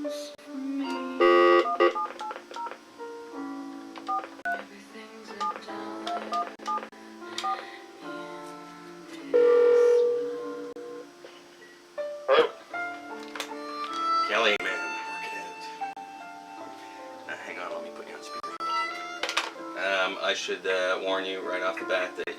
Hello? Kelly, man, work it out. Hang on, let me put you on speaker. I should warn you right off the bat that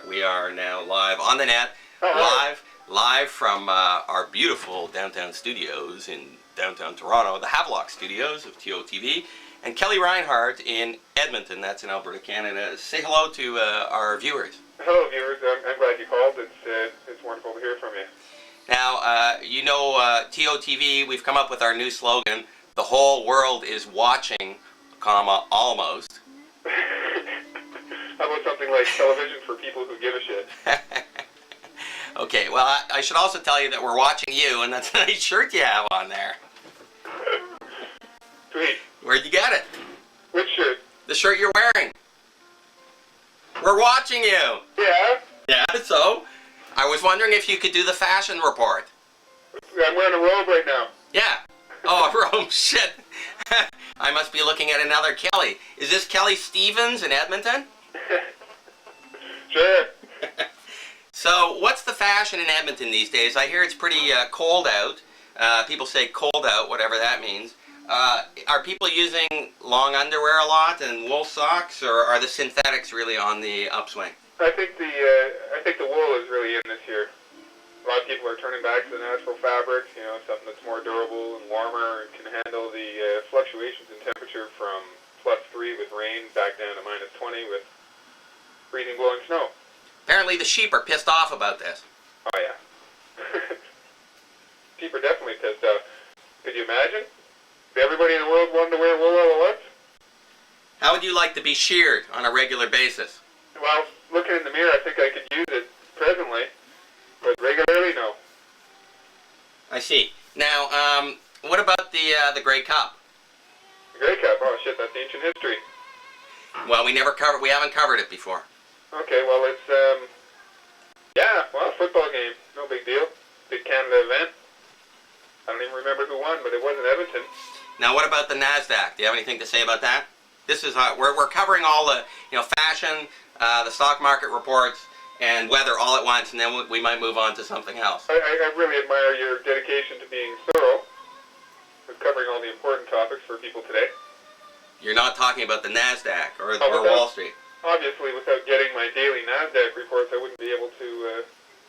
we are now live on the net, live from our beautiful downtown studios in downtown Toronto, the Havelock studios of TOTV, and Kelly Reinhardt in Edmonton, that's in Alberta, Canada. Say hello to our viewers. Hello, viewers. I'm glad you called. It's wonderful to hear from you. Now, you know, TOTV, we've come up with our new slogan, the whole world is watching, comma, almost. How about something like television for people who give a shit? Okay, well, I should also tell you that we're watching you, and that's a nice shirt you have on there. Sweet. Where'd you get it? Which shirt? The shirt you're wearing. We're watching you. Yeah? Yeah, so I was wondering if you could do the fashion report. I'm wearing a robe right now. Yeah. Oh, Rome, shit. I must be looking at another Kelly. Is this Kelly Stevens in Edmonton? Sure. So, what's the fashion in Edmonton these days? I hear it's pretty cold out. People say cold out, whatever that means. Are people using long underwear a lot and wool socks, or are the synthetics really on the upswing? I think the wool is really in this year. A lot of people are turning back to the natural fabrics, you know, something that's more durable and warmer and can handle the fluctuations in temperature from +3 with rain back down to -20 with freezing blowing snow. Apparently the sheep are pissed off about this. Oh yeah. Sheep are definitely pissed off. Could you imagine? If everybody in the world wanted to wear wool all at once? How would you like to be sheared on a regular basis? Well, looking in the mirror, I think I could use it presently, but regularly, no. I see. Now, what about the Grey Cup? The Grey Cup? Oh shit, that's ancient history. Well, we haven't covered it before. Okay, well it's football game, no big deal. Big Canada event. I don't even remember who won, but it wasn't Edmonton. Now, what about the NASDAQ? Do you have anything to say about that? This is we're covering all the fashion, the stock market reports, and weather all at once, and then we might move on to something else. I really admire your dedication to being thorough with covering all the important topics for people today. You're not talking about the NASDAQ or Wall Street. Obviously, without getting my daily NASDAQ reports, I wouldn't be able to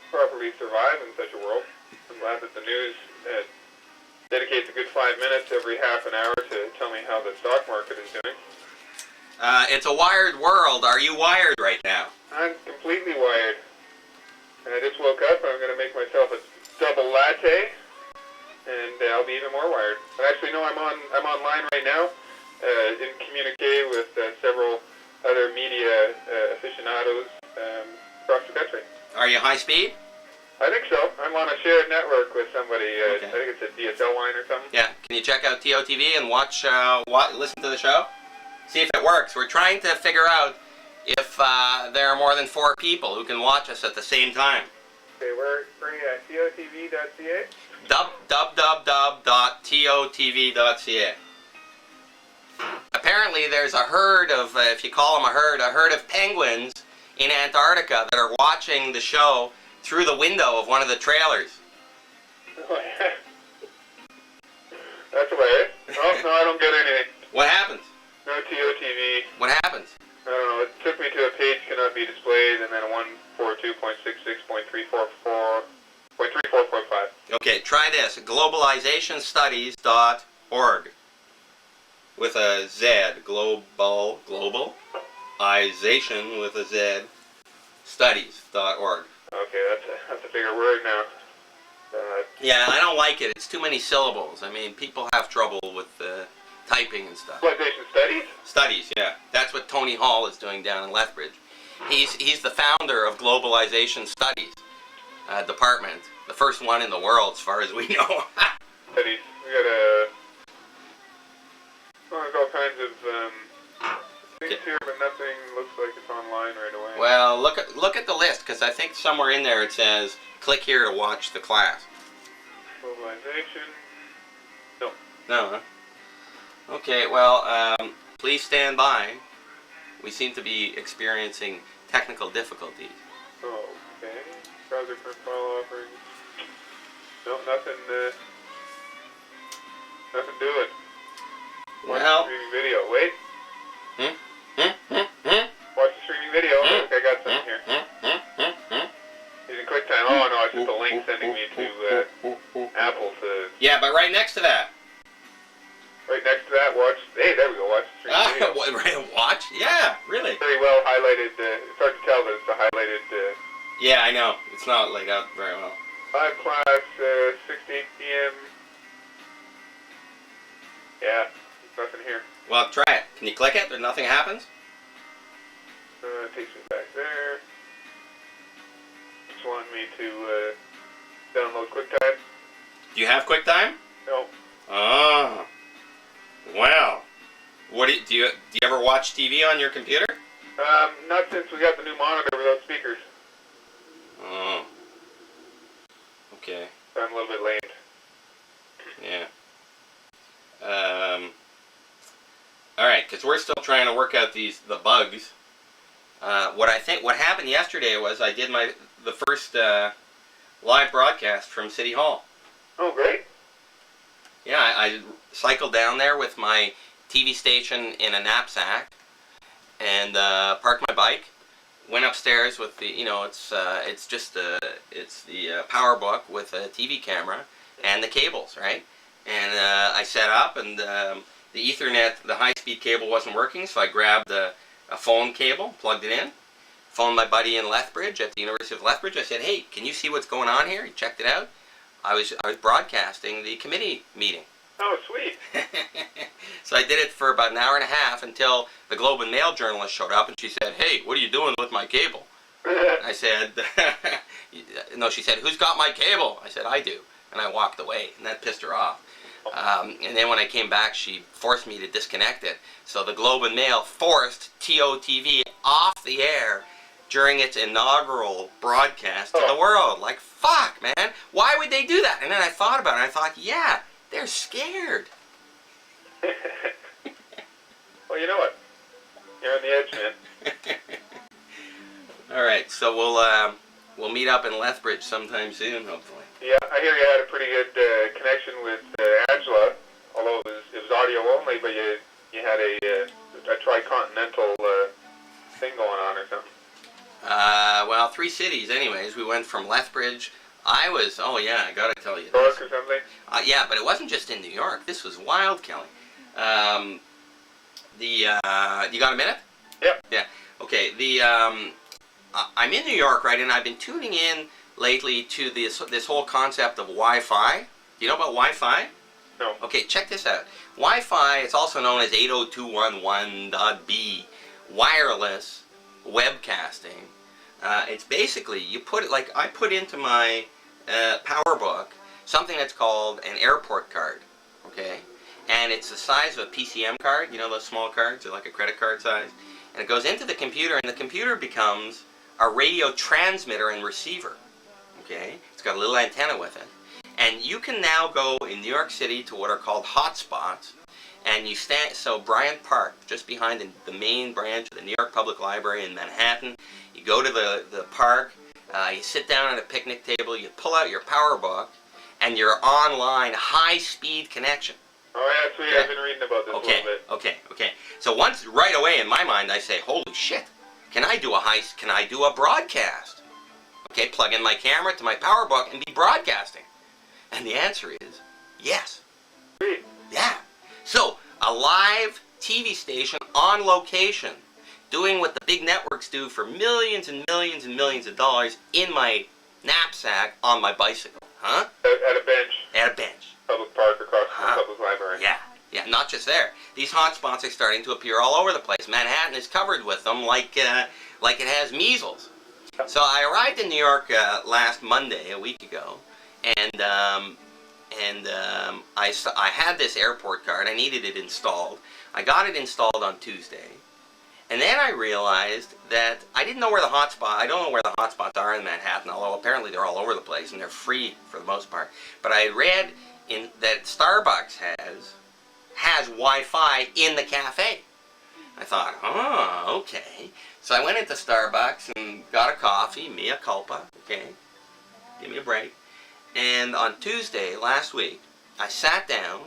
properly survive in such a world. I'm glad that the news dedicates a good 5 minutes every half an hour to tell me how the stock market is doing. It's a wired world. Are you wired right now? I'm completely wired. And I just woke up. I'm going to make myself a double latte, and I'll be even more wired. But actually, no, I'm online right now, in communique with several other media aficionados across the country. Are you high speed? I think so. I'm on a shared network with somebody. Okay. I think it's a DSL line or something. Yeah. Can you check out TOTV and listen to the show? See if it works. We're trying to figure out if there are more than 4 people who can watch us at the same time. Okay, we're at TOTV.ca. www.totv.ca. Apparently there's a herd of, if you call them a herd of penguins in Antarctica that are watching the show through the window of one of the trailers. Oh, yeah. That's hilarious. Oh, no, I don't get anything. What happens? No TOTV. What happens? I don't know. It took me to a page cannot be displayed, and then 142.66.34.5. Okay, try this. Globalizationstudies.org with a Z. Globalization with a Z. Studies.org. Okay, that's a bigger word now. Yeah, I don't like it. It's too many syllables. I mean, people have trouble with typing and stuff. Globalization studies? Studies, yeah. That's what Tony Hall is doing down in Lethbridge. He's the founder of Globalization Studies department. The first one in the world, as far as we know. Studies. We got there's all kinds of things here, but nothing looks like it's online right away. Well, look at the list, because I think somewhere in there it says, click here to watch the class. Globalization. No. No, huh? Okay, well, please stand by. We seem to be experiencing technical difficulties. Okay. Browser for file offerings. No, nothing, nothing doing. Well. Streaming video. Wait. Watch the streaming video. I think I got something here. Using QuickTime. Oh no, it's just a link sending me to Apple to. Yeah, but right next to that. Right next to that, watch. Hey, there we go. Watch the streaming video. Watch? Yeah, really. Very well highlighted. It's hard to tell that it's a highlighted. Yeah, I know. It's not laid out very well. 5 class, 6 to 8 p.m. Yeah, there's nothing here. Well, try it. Can you click it? Nothing happens? It takes me back there. Just wanted me to download QuickTime. Do you have QuickTime? No. Oh. Well. What do you ever watch TV on your computer? Not since we got the new monitor without speakers. Oh. Okay. So I'm a little bit late. Yeah. All right, because we're still trying to work out the bugs. What happened yesterday was I did the first live broadcast from City Hall. Oh, great. Yeah, I cycled down there with my TV station in a knapsack and parked my bike. Went upstairs with the, it's the power book with a TV camera and the cables, right? And I set up, and the Ethernet, the high-speed cable wasn't working, so I grabbed a phone cable, plugged it in, phoned my buddy in Lethbridge at the University of Lethbridge. I said, "Hey, can you see what's going on here?" He checked it out. I was broadcasting the committee meeting. Oh, sweet. So I did it for about an hour and a half until the Globe and Mail journalist showed up, and she said, "Hey, what are you doing with my cable?" I said, no, she said, "Who's got my cable?" I said, "I do." And I walked away, and that pissed her off. And then when I came back, she forced me to disconnect it. So the Globe and Mail forced TOTV off the air during its inaugural broadcast to the world. Like, fuck, man. Why would they do that? And then I thought about it, and I thought, yeah, they're scared. Well, you know what? You're on the edge, man. All right, so we'll meet up in Lethbridge sometime soon, hopefully. Yeah, I hear you had a pretty good connection with Angela, although it was audio only, but you had a tricontinental thing going on or something. Well, 3 cities anyways. We went from Lethbridge. I gotta tell you this. New York or something? Yeah, but it wasn't just in New York. This was wild, Kelly. You got a minute? Yep. Yeah. Okay. I'm in New York, right, and I've been tuning in lately to this whole concept of Wi-Fi. Do you know about Wi-Fi? No. Okay, check this out. Wi-Fi, it's also known as 802.11.b, wireless webcasting. It's basically, you put it, like I put into my PowerBook something that's called an airport card, okay? And it's the size of a PCM card, you know those small cards, they're like a credit card size. And it goes into the computer, and the computer becomes a radio transmitter and receiver, okay? It's got a little antenna with it. And you can now go in New York City to what are called hotspots, and you stand, so Bryant Park, just behind the main branch of the New York Public Library in Manhattan, you go to the park, you sit down at a picnic table, you pull out your PowerBook, and your online high-speed connection. Oh yeah, sweet. Okay. I've been reading about this a little bit. Okay. So once, right away in my mind, I say, holy shit, can I do a broadcast? Okay, plug in my camera to my PowerBook and be broadcasting. And the answer is yes. Sweet. Yeah. So a live TV station on location, doing what the big networks do for millions and millions and millions of dollars in my knapsack on my bicycle. Huh? At a bench. At a bench. Public park across from the public library. Yeah, not just there. These hotspots are starting to appear all over the place. Manhattan is covered with them like it has measles. So I arrived in New York last Monday, a week ago, and I had this airport card. I needed it installed. I got it installed on Tuesday, and then I realized that I didn't know where the hotspot. I don't know where the hotspots are in Manhattan, although apparently they're all over the place and they're free for the most part. But I read that Starbucks has Wi-Fi in the cafe. I thought, oh, okay. So I went into Starbucks and got a coffee, mea culpa, okay? Give me a break. And on Tuesday last week, I sat down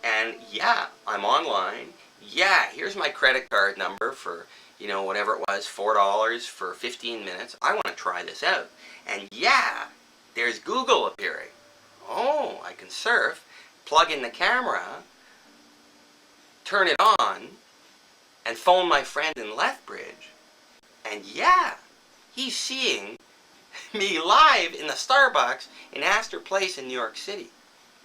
and yeah, I'm online. Yeah, here's my credit card number for, you know, whatever it was, $4 for 15 minutes. I want to try this out. And yeah, there's Google appearing. Oh, I can surf, plug in the camera, turn it on, and phone my friend in Lethbridge. And yeah, he's seeing me live in the Starbucks in Astor Place in New York City.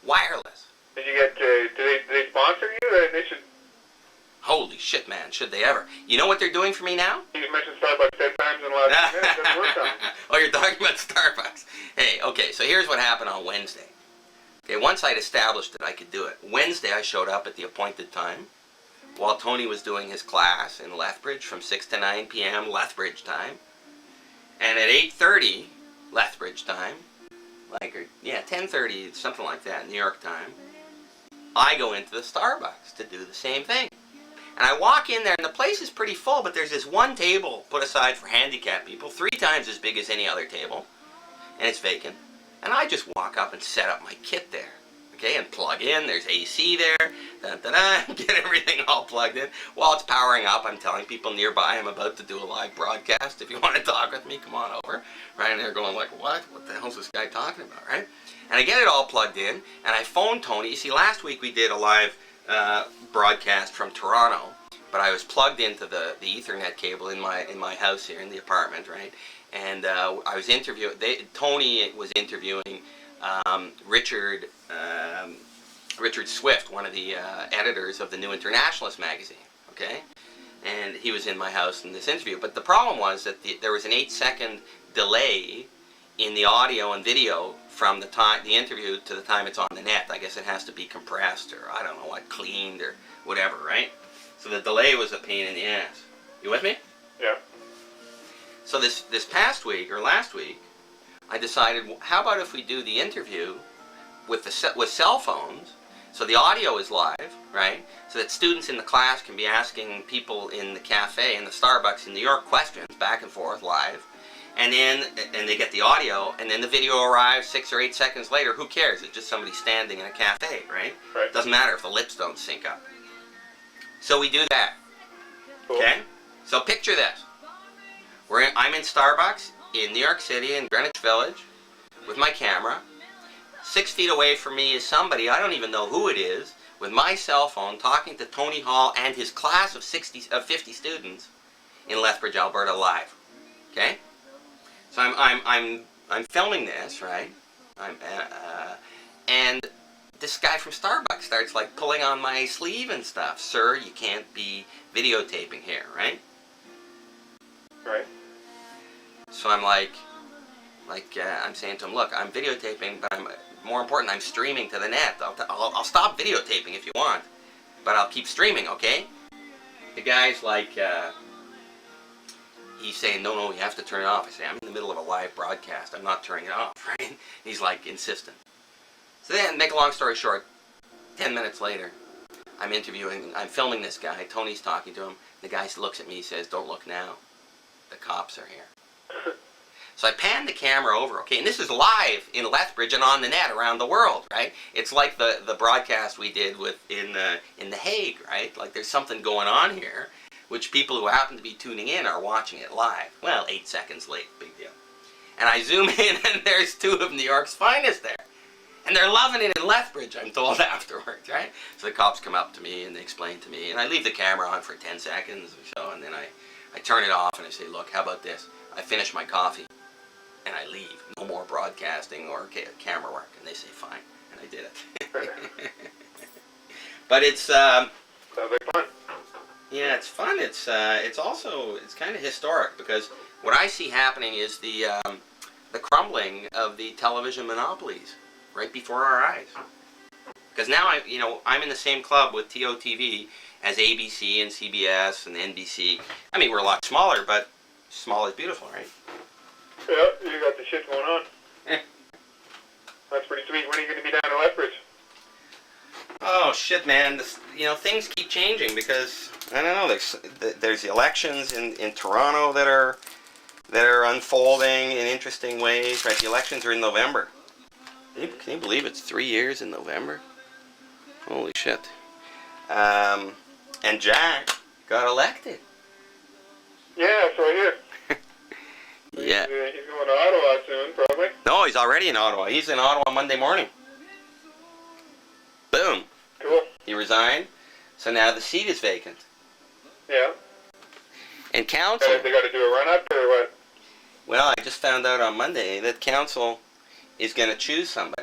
Wireless. Did you get, do they sponsor you? They should. Holy shit, man, should they ever. You know what they're doing for me now? You mentioned Starbucks 10 times in the last 10 minutes. That's worth something. Oh, you're talking about Starbucks. Hey, okay, so here's what happened on Wednesday. Okay, once I'd established that I could do it, Wednesday I showed up at the appointed time while Tony was doing his class in Lethbridge from 6 to 9 p.m. Lethbridge time. And at 8:30 Lethbridge time, 10:30, something like that, New York time, I go into the Starbucks to do the same thing. And I walk in there, and the place is pretty full, but there's this one table put aside for handicapped people, 3 times as big as any other table, and it's vacant. And I just walk up and set up my kit there, okay, and plug in. There's AC there, get everything all plugged in. While it's powering up, I'm telling people nearby I'm about to do a live broadcast. If you want to talk with me, come on over. Right, and they're going like, what? What the hell's this guy talking about, right? And I get it all plugged in, and I phone Tony. You see, last week we did a live broadcast from Toronto, but I was plugged into the Ethernet cable in my house here in the apartment, right? And I was interviewing. Tony was interviewing Richard Swift, one of the editors of the New Internationalist magazine. Okay, and he was in my house in this interview. But the problem was that there was an 8-second delay in the audio and video from the interview to the time it's on the net. I guess it has to be compressed, or I don't know what, cleaned or whatever, right? So the delay was a pain in the ass. You with me? Yeah. So this past week, or last week, I decided, how about if we do the interview with cell phones, so the audio is live, right? So that students in the class can be asking people in the cafe, in the Starbucks in New York, questions back and forth live. And they get the audio, and then the video arrives 6 or 8 seconds later. Who cares? It's just somebody standing in a cafe, right? Right. Doesn't matter if the lips don't sync up. So we do that. Cool. Okay? So picture this. I'm in Starbucks in New York City, in Greenwich Village, with my camera. 6 feet away from me is somebody, I don't even know who it is, with my cell phone talking to Tony Hall and his class of 50 students in Lethbridge, Alberta, live. Okay? So I'm filming this, right? And this guy from Starbucks starts like pulling on my sleeve and stuff. Sir, you can't be videotaping here, right? Right. So I'm I'm saying to him, look, I'm videotaping, but more important, I'm streaming to the net. I'll stop videotaping if you want, but I'll keep streaming, okay? The guy's like, he's saying, no, you have to turn it off. I say, I'm in the middle of a live broadcast. I'm not turning it off, right? He's like insistent. So then, make a long story short, 10 minutes later, I'm filming this guy. Tony's talking to him. The guy looks at me, he says, don't look now. The cops are here. So I pan the camera over, okay, and this is live in Lethbridge and on the net around the world, right? It's like the broadcast we did in The Hague, right? Like there's something going on here, which people who happen to be tuning in are watching it live. Well, 8 seconds late, big deal. And I zoom in, and there's 2 of New York's finest there. And they're loving it in Lethbridge, I'm told afterwards, right? So the cops come up to me, and they explain to me, and I leave the camera on for 10 seconds or so, and then I turn it off, and I say, look, how about this? I finish my coffee, and I leave. No more broadcasting or camera work. And they say, fine. And I did it. But it's... Sounds like fun. Yeah, it's fun. It's also kind of historic, because what I see happening is the crumbling of the television monopolies right before our eyes. Because now I'm in the same club with TOTV as ABC and CBS and NBC. I mean, we're a lot smaller, but small is beautiful, right? Yeah, you got the shit going on. That's pretty sweet. When are you going to be down in Lethbridge? Oh shit, man! Things keep changing because I don't know. There's elections in Toronto that are unfolding in interesting ways. Right, the elections are in November. Can you believe it's 3 years in November? Holy shit! And Jack got elected. Yeah, it's right here. Yeah. He's going to Ottawa soon, probably. No, he's already in Ottawa. He's in Ottawa Monday morning. Boom. Cool. He resigned, so now the seat is vacant. Yeah. And council. They got to do a run-up or what? Well, I just found out on Monday that council is going to choose somebody.